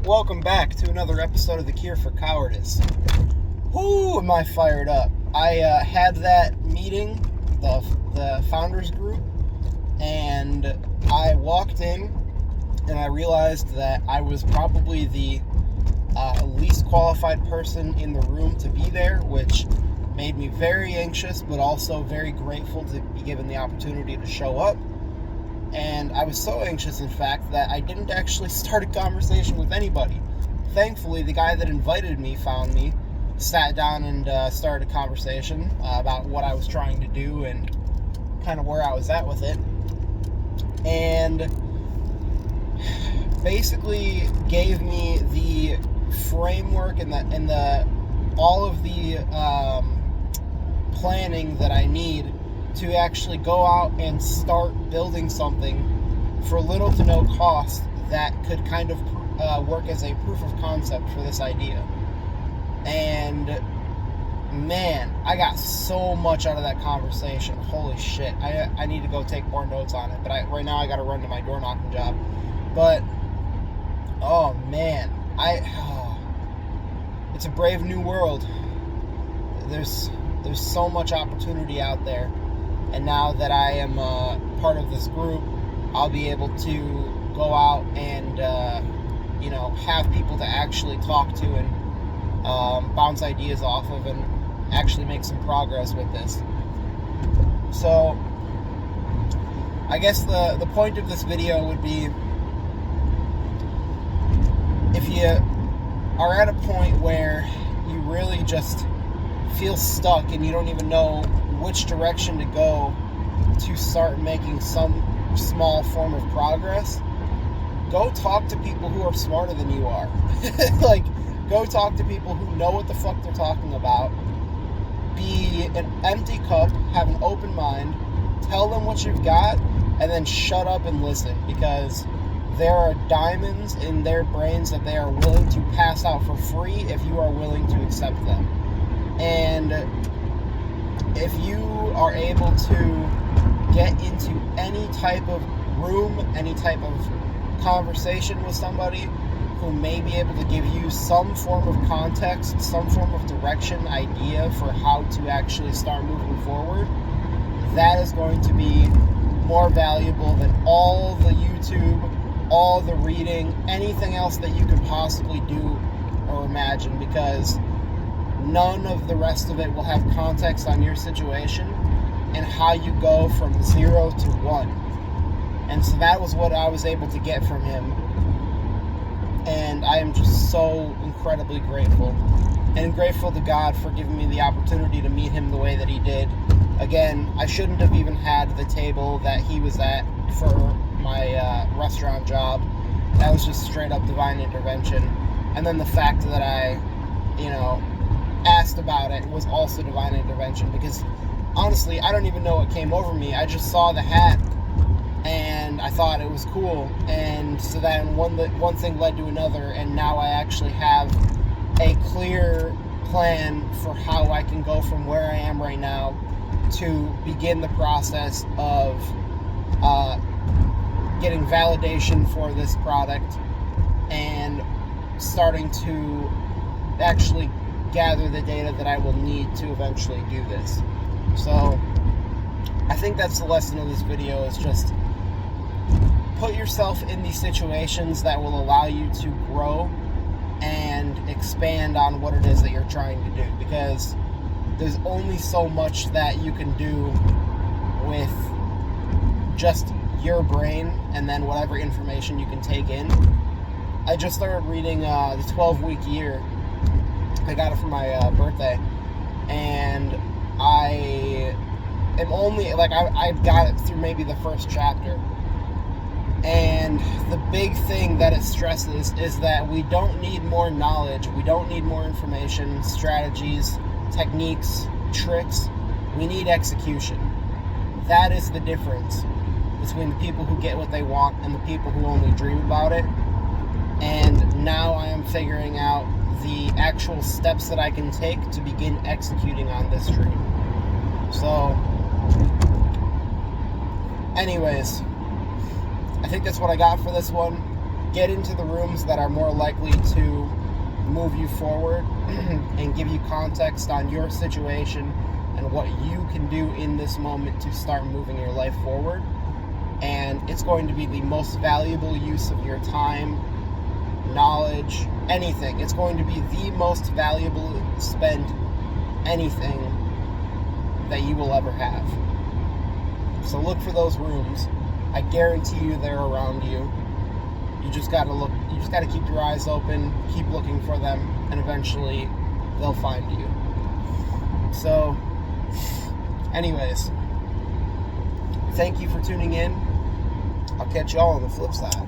Welcome back to another episode of The Cure for Cowardice. Whoo, am I fired up. I had that meeting, the founders group, and I walked in and I realized that I was probably the least qualified person in the room to be there, which made me very anxious, but also very grateful to be given the opportunity to show up. And I was so anxious, in fact, that I didn't actually start a conversation with anybody. Thankfully, the guy that invited me found me, sat down and started a conversation about what I was trying to do and kind of where I was at with it. And basically gave me the framework and the all of the planning that I need to actually go out and start building something for little to no cost that could kind of work as a proof of concept for this idea. And man, I got so much out of that conversation. Holy shit. I need to go take more notes on it, but right now I got to run to my door knocking job. But oh man, it's a brave new world. There's so much opportunity out there. And now that I am part of this group, I'll be able to go out and, have people to actually talk to and bounce ideas off of and actually make some progress with this. So, I guess the point of this video would be, if you are at a point where you really just feel stuck and you don't even know which direction to go to start making some small form of progress, go talk to people who are smarter than you are. Go talk to people who know what the fuck they're talking about. Be an empty cup, have an open mind, tell them what you've got, and then shut up and listen, because there are diamonds in their brains that they are willing to pass out for free if you are willing to accept them. And if you are able to get into any type of room, any type of conversation with somebody who may be able to give you some form of context, some form of direction, idea for how to actually start moving forward, that is going to be more valuable than all the YouTube, all the reading, anything else that you could possibly do or imagine, because none of the rest of it will have context on your situation and how you go from 0 to 1. And so that was what I was able to get from him. And I am just so incredibly grateful. And grateful to God for giving me the opportunity to meet him the way that he did. Again, I shouldn't have even had the table that he was at for my restaurant job. That was just straight up divine intervention. And then the fact that I, asked about it was also divine intervention, because honestly, I don't even know what came over me. I just saw the hat and I thought it was cool, and so then one thing led to another, and now I actually have a clear plan for how I can go from where I am right now to begin the process of getting validation for this product and starting to actually gather the data that I will need to eventually do this. So I think that's the lesson of this video, is just put yourself in these situations that will allow you to grow and expand on what it is that you're trying to do, because there's only so much that you can do with just your brain and then whatever information you can take in. I just started reading the 12-week year. I got it for my birthday, and I am only, I've got it through maybe the first chapter. And the big thing that it stresses is that we don't need more knowledge, we don't need more information, strategies, techniques, tricks. We need execution. That is the difference between the people who get what they want and the people who only dream about it. And now I am figuring out the actual steps that I can take to begin executing on this dream. So, anyways, I think that's what I got for this one. get into the rooms that are more likely to move you forward and give you context on your situation and what you can do in this moment to start moving your life forward. And it's going to be the most valuable use of your time, knowledge, anything. It's going to be the most valuable spend anything that you will ever have. So look for those rooms. I guarantee you they're around you. You just gotta look. You just gotta keep your eyes open, keep looking for them, and eventually they'll find you. So, anyways, thank you for tuning in. I'll catch y'all on the flip side.